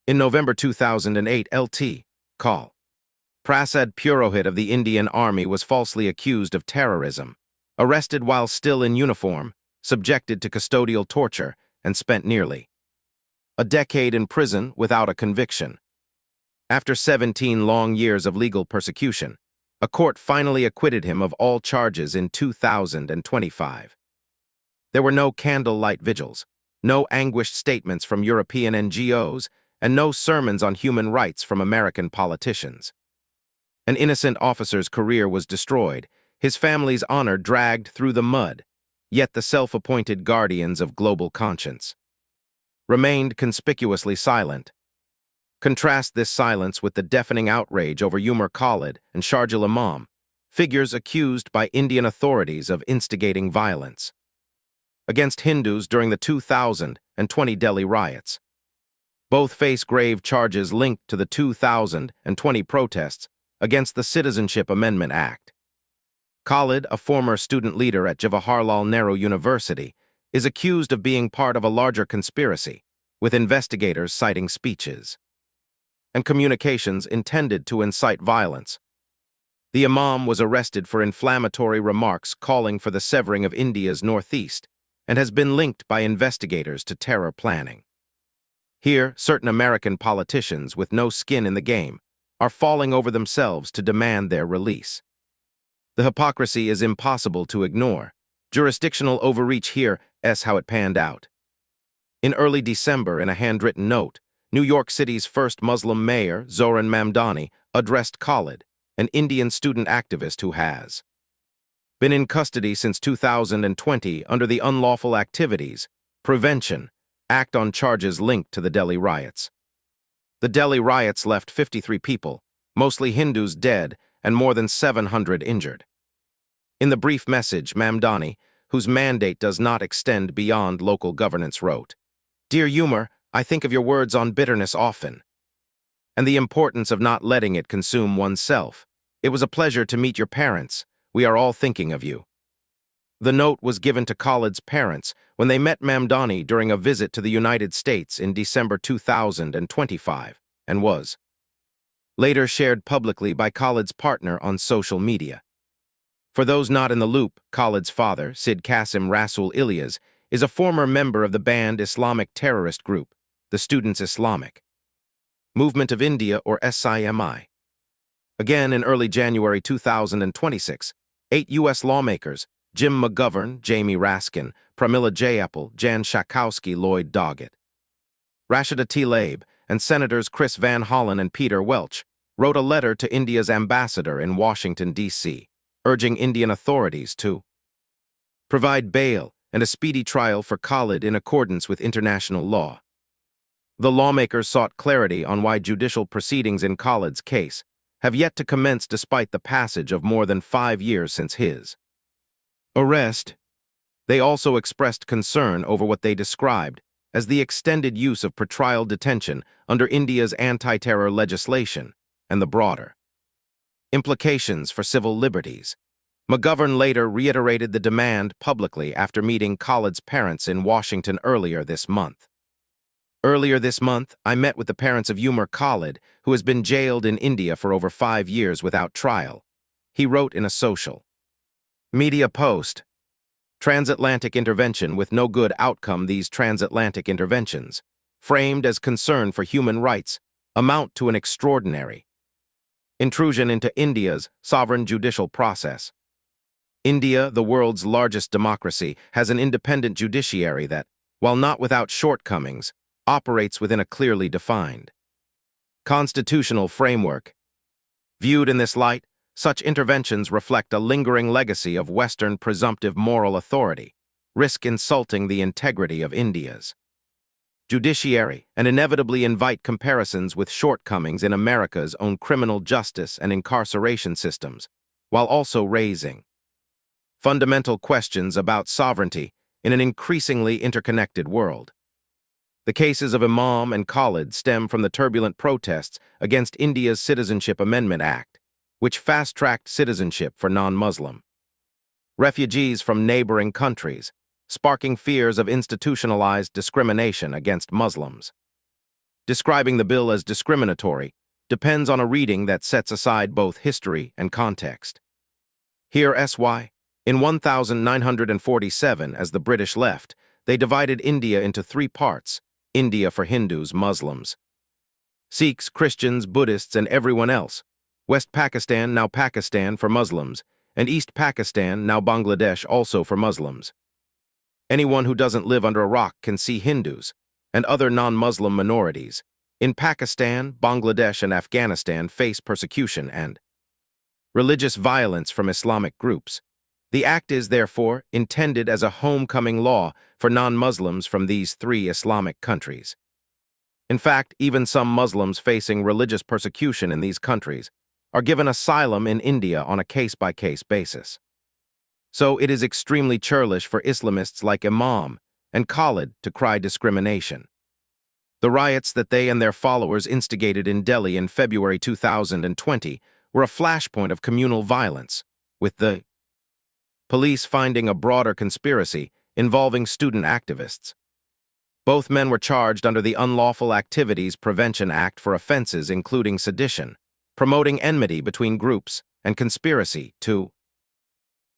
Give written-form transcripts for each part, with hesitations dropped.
In November 2008, LT, call. Prasad Purohit of the Indian Army was falsely accused of terrorism, arrested while still in uniform, subjected to custodial torture, and spent nearly a decade in prison without a conviction. After 17 long years of legal persecution, a court finally acquitted him of all charges in 2025. There were no candlelight vigils, no anguished statements from European NGOs, and no sermons on human rights from American politicians. An innocent officer's career was destroyed, his family's honor dragged through the mud, yet the self-appointed guardians of global conscience remained conspicuously silent. Contrast this silence with the deafening outrage over Umar Khalid and Sharjeel Imam, figures accused by Indian authorities of instigating violence against Hindus during the 2020 Delhi riots. Both face grave charges linked to the 2020 protests against the Citizenship Amendment Act. Khalid, a former student leader at Jawaharlal Nehru University, is accused of being part of a larger conspiracy, with investigators citing speeches and communications intended to incite violence. The Imam was arrested for inflammatory remarks calling for the severing of India's northeast and has been linked by investigators to terror planning. Here, certain American politicians with no skin in the game are falling over themselves to demand their release. The hypocrisy is impossible to ignore. Jurisdictional overreach here is how it panned out. In early December, in a handwritten note, New York City's first Muslim mayor, Zohran Mamdani, addressed Khalid, an Indian student activist who has been in custody since 2020 under the Unlawful Activities Prevention Act on charges linked to the Delhi riots. The Delhi riots left 53 people, mostly Hindus, dead and more than 700 injured. In the brief message, Mamdani, whose mandate does not extend beyond local governance, wrote, "Dear Umar, I think of your words on bitterness often, and the importance of not letting it consume oneself. It was a pleasure to meet your parents. We are all thinking of you." The note was given to Khalid's parents when they met Mamdani during a visit to the United States in December 2025, and was later shared publicly by Khalid's partner on social media. For those not in the loop, Khalid's father, Sid Qasim Rasul Ilyas, is a former member of the banned Islamic terrorist group, the Students' Islamic Movement of India, or SIMI. Again, in early January 2026, 8 U.S. lawmakers, Jim McGovern, Jamie Raskin, Pramila Jayapal, Jan Schakowsky, Lloyd Doggett, Rashida Tlaib, and Senators Chris Van Hollen and Peter Welch, wrote a letter to India's ambassador in Washington, D.C., urging Indian authorities to provide bail and a speedy trial for Khalid in accordance with international law. The lawmakers sought clarity on why judicial proceedings in Khalid's case have yet to commence despite the passage of more than 5 years since his arrest. They also expressed concern over what they described as the extended use of pretrial detention under India's anti-terror legislation and the broader implications for civil liberties. McGovern later reiterated the demand publicly after meeting Khalid's parents in Washington earlier this month. "Earlier this month, I met with the parents of Umar Khalid, who has been jailed in India for over 5 years without trial," he wrote in a social media post. Transatlantic intervention with no good outcome. These transatlantic interventions, framed as concern for human rights, amount to an extraordinary intrusion into India's sovereign judicial process. India, the world's largest democracy, has an independent judiciary that, while not without shortcomings, operates within a clearly defined constitutional framework. Viewed in this light, such interventions reflect a lingering legacy of Western presumptive moral authority, risk insulting the integrity of India's judiciary, and inevitably invite comparisons with shortcomings in America's own criminal justice and incarceration systems, while also raising fundamental questions about sovereignty in an increasingly interconnected world. The cases of Imam and Khalid stem from the turbulent protests against India's Citizenship Amendment Act, which fast-tracked citizenship for non-Muslim refugees from neighboring countries, sparking fears of institutionalized discrimination against Muslims. describing the bill as discriminatory depends on a reading that sets aside both history and context. Here SY. In 1947, as the British left, they divided India into three parts: India for Hindus, Muslims, Sikhs, Christians, Buddhists, and everyone else; West Pakistan, now Pakistan, for Muslims, and East Pakistan, now Bangladesh, also for Muslims. Anyone who doesn't live under a rock can see Hindus and other non-Muslim minorities in Pakistan, Bangladesh, and Afghanistan face persecution and religious violence from Islamic groups. The act is, therefore, intended as a homecoming law for non-Muslims from these three Islamic countries. In fact, even some Muslims facing religious persecution in these countries are given asylum in India on a case-by-case basis. So it is extremely churlish for Islamists like Imam and Khalid to cry discrimination. The riots that they and their followers instigated in Delhi in February 2020 were a flashpoint of communal violence, with the police finding a broader conspiracy involving student activists. Both men were charged under the Unlawful Activities Prevention Act for offenses including sedition, promoting enmity between groups, and conspiracy to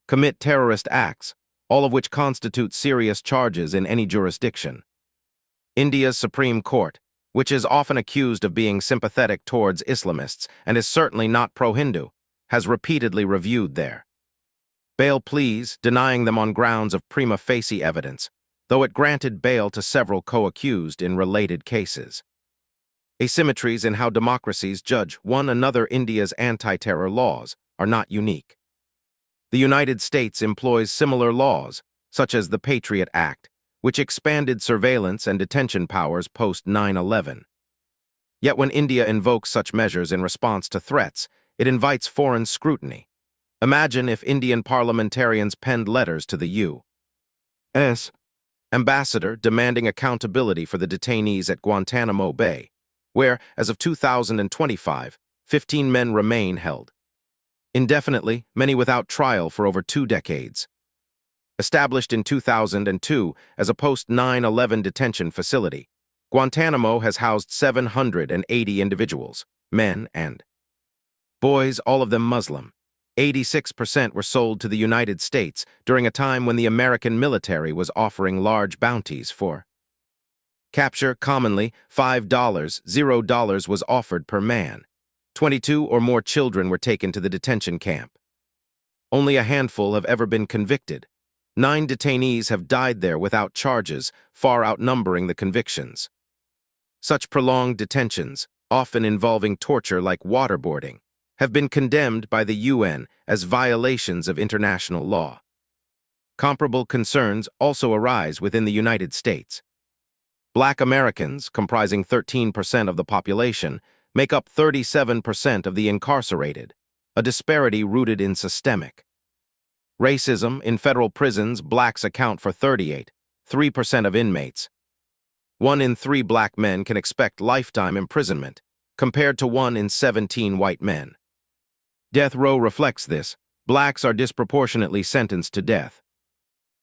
commit terrorist acts, all of which constitute serious charges in any jurisdiction. India's Supreme Court, which is often accused of being sympathetic towards Islamists and is certainly not pro-Hindu, has repeatedly reviewed their bail pleas, denying them on grounds of prima facie evidence, though it granted bail to several co-accused in related cases. Asymmetries in how democracies judge one another. India's anti-terror laws are not unique. The United States employs similar laws, such as the Patriot Act, which expanded surveillance and detention powers post-9/11. Yet when India invokes such measures in response to threats, it invites foreign scrutiny. Imagine if Indian parliamentarians penned letters to the U.S. ambassador demanding accountability for the detainees at Guantanamo Bay, where, as of 2025, 15 men remain held indefinitely, many without trial for over 2 decades. Established in 2002 as a post-9/11 detention facility, Guantanamo has housed 780 individuals, men and boys, all of them Muslim. 86% were sold to the United States during a time when the American military was offering large bounties for capture. Commonly, $5, $0 was offered per man. 22 or more children were taken to the detention camp. Only a handful have ever been convicted. 9 detainees have died there without charges, far outnumbering the convictions. Such prolonged detentions, often involving torture like waterboarding, have been condemned by the UN as violations of international law. Comparable concerns also arise within the United States. Black Americans, comprising 13% of the population, make up 37% of the incarcerated, a disparity rooted in systemic racism. In federal prisons, blacks account for 38.3% of inmates. 1 in 3 black men can expect lifetime imprisonment, compared to 1 in 17 white men. Death row reflects this. Blacks are disproportionately sentenced to death.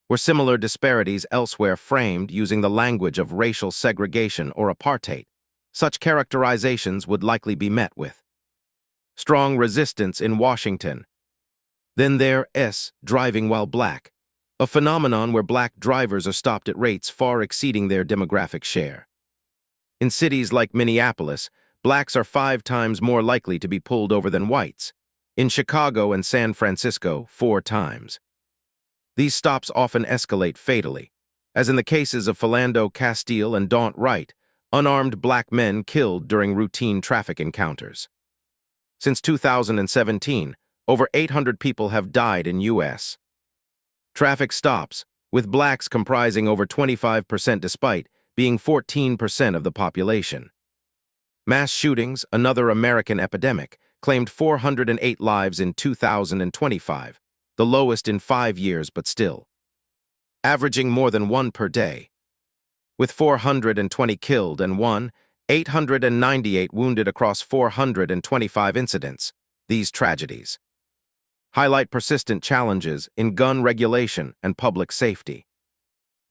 Were similar disparities elsewhere framed using the language of racial segregation or apartheid, such characterizations would likely be met with strong resistance in Washington. Then there's driving while black, a phenomenon where black drivers are stopped at rates far exceeding their demographic share. In cities like Minneapolis, blacks are 5 times more likely to be pulled over than whites. In Chicago and San Francisco, 4 times. These stops often escalate fatally, as in the cases of Philando Castile and Daunt Wright, unarmed black men killed during routine traffic encounters. Since 2017, over 800 people have died in U.S. traffic stops, with blacks comprising over 25% despite being 14% of the population. Mass shootings, another American epidemic, claimed 408 lives in 2025, the lowest in 5 years but still averaging more than 1 per day. With 420 killed and 898 wounded across 425 incidents, these tragedies highlight persistent challenges in gun regulation and public safety.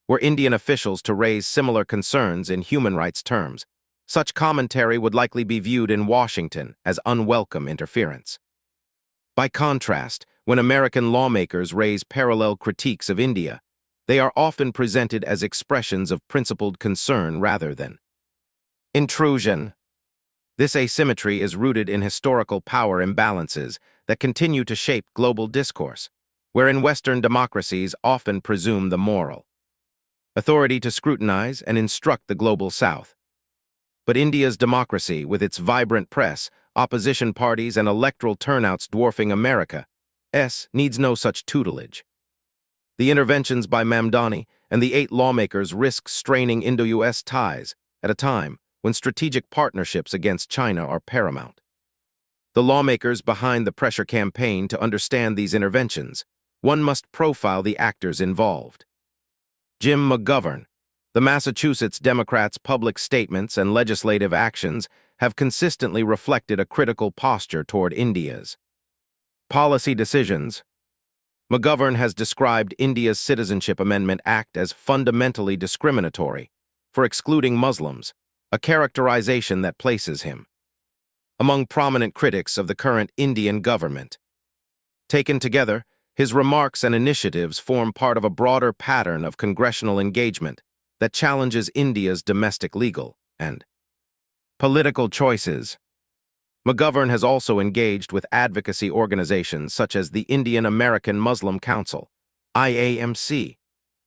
Were Indian officials to raise similar concerns in human rights terms, Such commentary would likely be viewed in Washington as unwelcome interference. By contrast, when American lawmakers raise parallel critiques of India, they are often presented as expressions of principled concern rather than intrusion. This asymmetry is rooted in historical power imbalances that continue to shape global discourse, wherein Western democracies often presume the moral authority to scrutinize and instruct the global South. But India's democracy, with its vibrant press, opposition parties, and electoral turnouts dwarfing America's, needs no such tutelage. The interventions by Mamdani and the 8 lawmakers risk straining Indo-US ties at a time when strategic partnerships against China are paramount. The lawmakers behind the pressure campaign to understand these interventions, one must profile the actors involved. Jim McGovern, the Massachusetts Democrats' public statements and legislative actions have consistently reflected a critical posture toward India's policy decisions. McGovern has described India's Citizenship Amendment Act as fundamentally discriminatory for excluding Muslims, a characterization that places him among prominent critics of the current Indian government. Taken together, his remarks and initiatives form part of a broader pattern of congressional engagement that challenges India's domestic legal and political choices. McGovern has also engaged with advocacy organizations such as the Indian American Muslim Council, IAMC,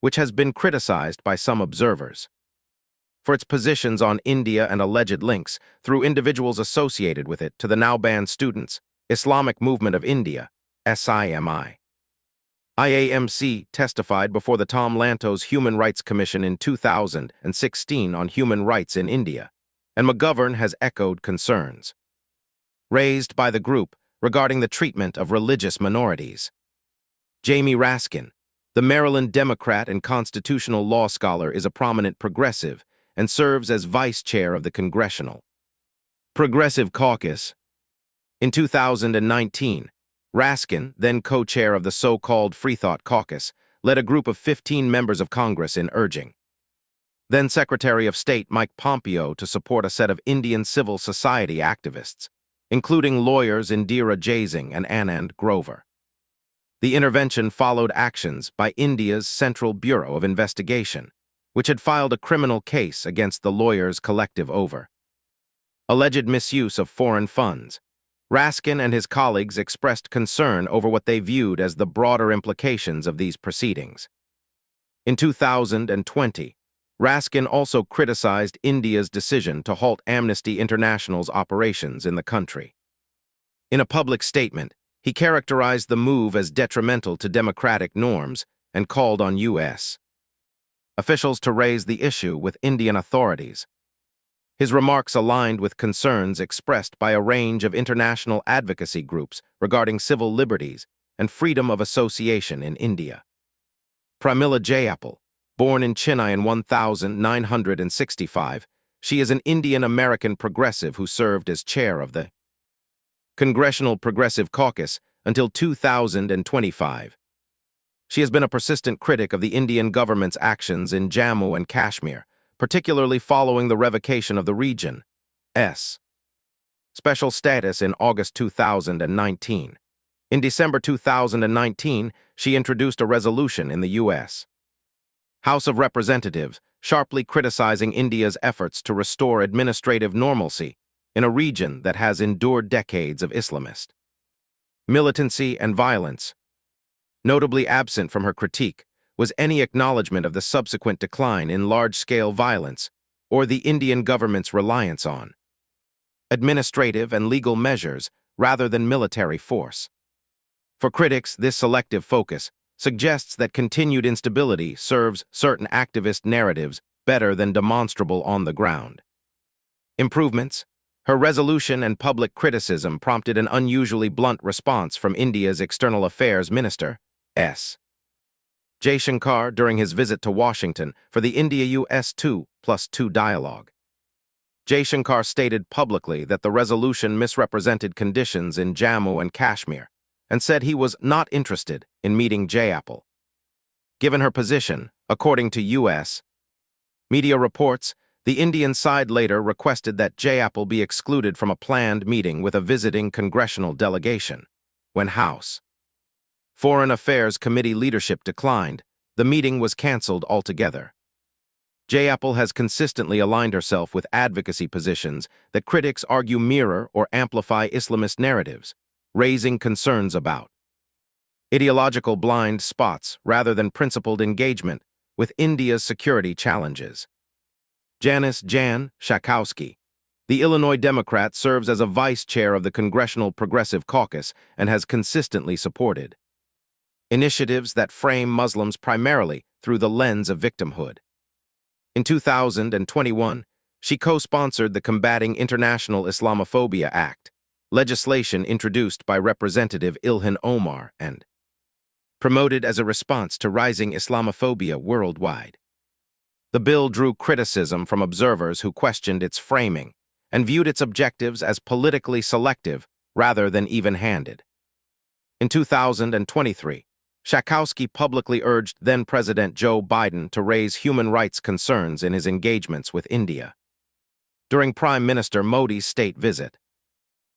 which has been criticized by some observers for its positions on India and alleged links through individuals associated with it to the now-banned Students' Islamic Movement of India, SIMI. IAMC testified before the Tom Lantos Human Rights Commission in 2016 on human rights in India, and McGovern has echoed concerns raised by the group regarding the treatment of religious minorities. Jamie Raskin, the Maryland Democrat and constitutional law scholar, is a prominent progressive and serves as vice chair of the Congressional Progressive Caucus. In 2019, Raskin, then co-chair of the so-called Freethought Caucus, led a group of 15 members of Congress in urging then Secretary of State Mike Pompeo to support a set of Indian civil society activists, including lawyers Indira Jaising and Anand Grover. The intervention followed actions by India's Central Bureau of Investigation, which had filed a criminal case against the lawyers' collective over alleged misuse of foreign funds. Raskin and his colleagues expressed concern over what they viewed as the broader implications of these proceedings. In 2020, Raskin also criticized India's decision to halt Amnesty International's operations in the country. In a public statement, he characterized the move as detrimental to democratic norms and called on U.S. officials to raise the issue with Indian authorities. His remarks aligned with concerns expressed by a range of international advocacy groups regarding civil liberties and freedom of association in India. Pramila Jayapal, born in Chennai in 1965, she is an Indian-American progressive who served as chair of the Congressional Progressive Caucus until 2025. She has been a persistent critic of the Indian government's actions in Jammu and Kashmir, particularly following the revocation of the region's special status in August 2019. In December 2019, she introduced a resolution in the U.S. House of Representatives sharply criticizing India's efforts to restore administrative normalcy in a region that has endured decades of Islamist militancy and violence. Notably absent from her critique was any acknowledgement of the subsequent decline in large-scale violence or the Indian government's reliance on administrative and legal measures rather than military force. For critics, this selective focus suggests that continued instability serves certain activist narratives better than demonstrable on the ground improvements. Her resolution and public criticism prompted an unusually blunt response from India's External Affairs Minister, S. Jaishankar, during his visit to Washington for the India-US 2+2 dialogue. Jaishankar stated publicly that the resolution misrepresented conditions in Jammu and Kashmir and said he was not interested in meeting Jayapal. Given her position, according to U.S. media reports, The Indian side later requested that Jayapal be excluded from a planned meeting with a visiting congressional delegation. When House Foreign Affairs Committee leadership declined, the meeting was canceled altogether. Jayapal has consistently aligned herself with advocacy positions that critics argue mirror or amplify Islamist narratives, raising concerns about ideological blind spots rather than principled engagement with India's security challenges. Janice Jan Schakowsky, the Illinois Democrat, serves as a vice chair of the Congressional Progressive Caucus and has consistently supported initiatives that frame Muslims primarily through the lens of victimhood. In 2021, she co-sponsored the Combating International Islamophobia Act, legislation introduced by Representative Ilhan Omar and promoted as a response to rising Islamophobia worldwide. The bill drew criticism from observers who questioned its framing and viewed its objectives as politically selective rather than even-handed. In 2023, Schakowsky publicly urged then-President Joe Biden to raise human rights concerns in his engagements with India during Prime Minister Modi's state visit.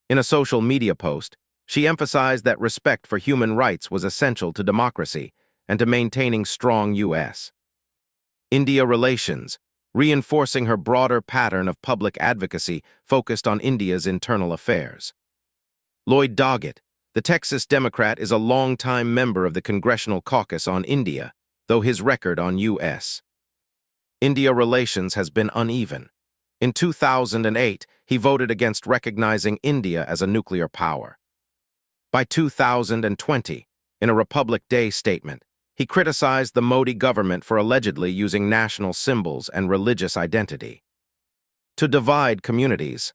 In a social media post, she emphasized that respect for human rights was essential to democracy and to maintaining strong U.S. India relations, reinforcing her broader pattern of public advocacy focused on India's internal affairs. Lloyd Doggett, the Texas Democrat, is a longtime member of the Congressional Caucus on India, though his record on U.S. India relations has been uneven. In 2008, he voted against recognizing India as a nuclear power. By 2020, in a Republic Day statement, he criticized the Modi government for allegedly using national symbols and religious identity to divide communities.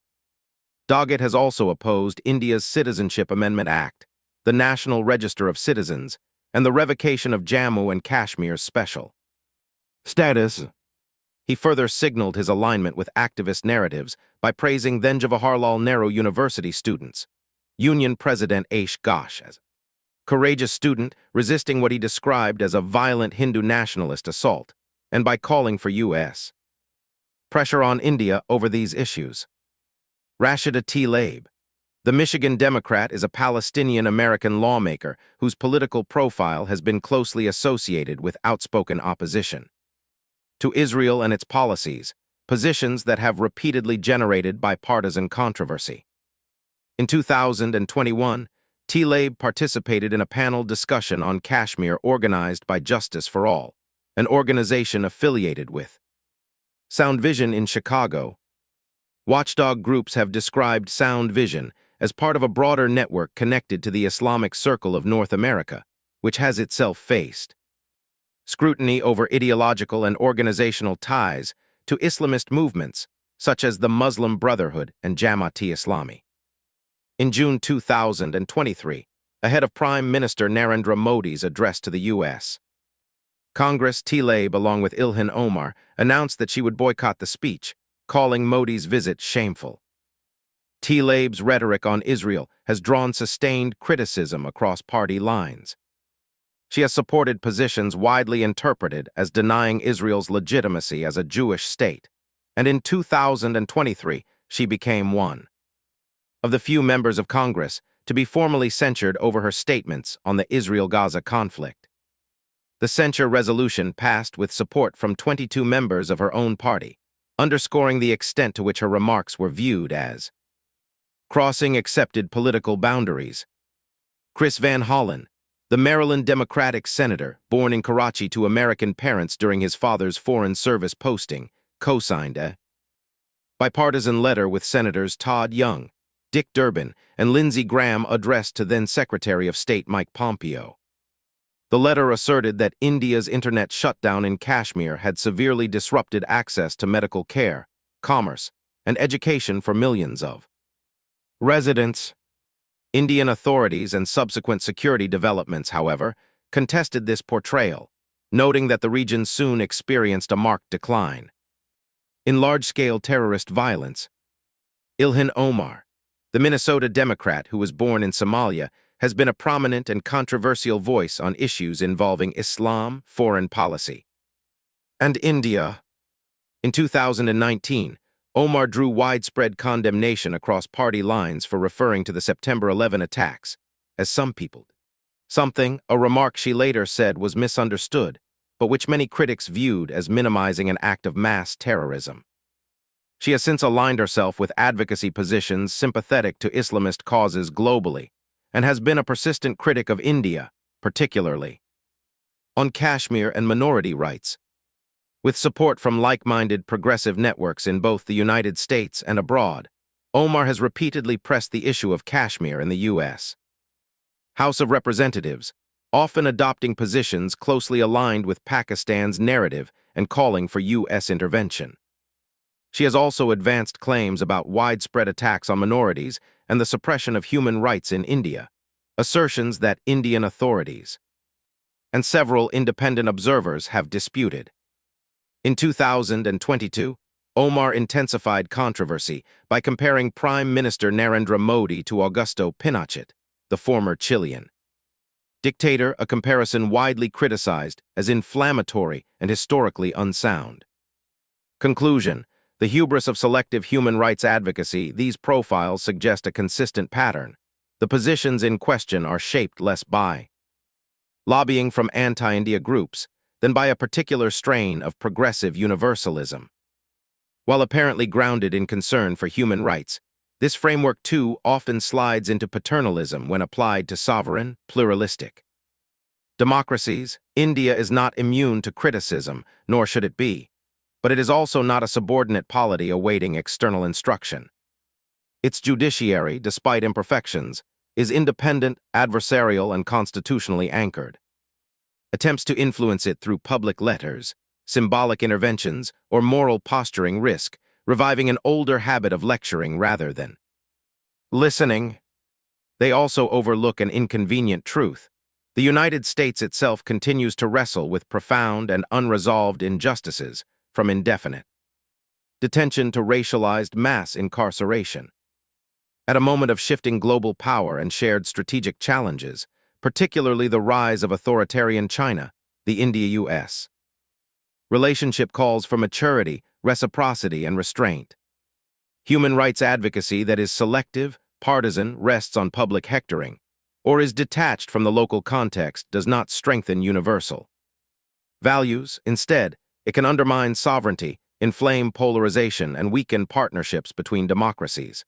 Doggett has also opposed India's Citizenship Amendment Act, the National Register of Citizens, and the revocation of Jammu and Kashmir's special status. He further signaled his alignment with activist narratives by praising then Jawaharlal Nehru University students, Union President Aish Ghosh, as courageous student resisting what he described as a violent Hindu nationalist assault, and by calling for U.S. pressure on India over these issues. Rashida Tlaib, the Michigan Democrat, is a Palestinian-American lawmaker whose political profile has been closely associated with outspoken opposition to Israel and its policies, positions that have repeatedly generated bipartisan controversy. In 2021, Tlaib participated in a panel discussion on Kashmir organized by Justice for All, an organization affiliated with Sound Vision in Chicago. Watchdog groups have described Sound Vision as part of a broader network connected to the Islamic Circle of North America, which has itself faced scrutiny over ideological and organizational ties to Islamist movements, such as the Muslim Brotherhood and Jamaat-e-Islami. In June 2023, ahead of Prime Minister Narendra Modi's address to the U.S. Congress, Tlaib, along with Ilhan Omar, announced that she would boycott the speech, calling Modi's visit shameful. Tlaib's rhetoric on Israel has drawn sustained criticism across party lines. She has supported positions widely interpreted as denying Israel's legitimacy as a Jewish state, and in 2023, she became one of the few members of Congress to be formally censured over her statements on the Israel-Gaza conflict. The censure resolution passed with support from 22 members of her own party, underscoring the extent to which her remarks were viewed as crossing accepted political boundaries. Chris Van Hollen, the Maryland Democratic senator, born in Karachi to American parents during his father's foreign service posting, co-signed a bipartisan letter with Senators Todd Young, Dick Durbin, and Lindsey Graham addressed to then-Secretary of State Mike Pompeo. The letter asserted that India's internet shutdown in Kashmir had severely disrupted access to medical care, commerce, and education for millions of residents. Indian authorities and subsequent security developments, however, contested this portrayal, noting that the region soon experienced a marked decline in large-scale terrorist violence. Ilhan Omar, the Minnesota Democrat who was born in Somalia, has been a prominent and controversial voice on issues involving Islam, foreign policy, and India. In 2019, Omar drew widespread condemnation across party lines for referring to the September 11 attacks as some people. Something, a remark she later said was misunderstood, but which many critics viewed as minimizing an act of mass terrorism. She has since aligned herself with advocacy positions sympathetic to Islamist causes globally, and has been a persistent critic of India, particularly on Kashmir and minority rights. With support from like-minded progressive networks in both the United States and abroad, Omar has repeatedly pressed the issue of Kashmir in the U.S. House of Representatives, often adopting positions closely aligned with Pakistan's narrative and calling for U.S. intervention. She has also advanced claims about widespread attacks on minorities and the suppression of human rights in India, assertions that Indian authorities and several independent observers have disputed. In 2022, Omar intensified controversy by comparing Prime Minister Narendra Modi to Augusto Pinochet, the former Chilean dictator, a comparison widely criticized as inflammatory and historically unsound. Conclusion: the hubris of selective human rights advocacy, these profiles suggest a consistent pattern. The positions in question are shaped less by lobbying from anti-India groups than by a particular strain of progressive universalism. While apparently grounded in concern for human rights, this framework too often slides into paternalism when applied to sovereign, pluralistic democracies. India is not immune to criticism, nor should it be, but it is also not a subordinate polity awaiting external instruction. Its judiciary, despite imperfections, is independent, adversarial, and constitutionally anchored. Attempts to influence it through public letters, symbolic interventions, or moral posturing risk reviving an older habit of lecturing rather than listening. They also overlook an inconvenient truth. The United States itself continues to wrestle with profound and unresolved injustices, from indefinite detention to racialized mass incarceration. At a moment of shifting global power and shared strategic challenges, particularly the rise of authoritarian China, the India-US relationship calls for maturity, reciprocity, and restraint. Human rights advocacy that is selective, partisan, rests on public hectoring, or is detached from the local context does not strengthen universal values. Instead, it can undermine sovereignty, inflame polarization, and weaken partnerships between democracies.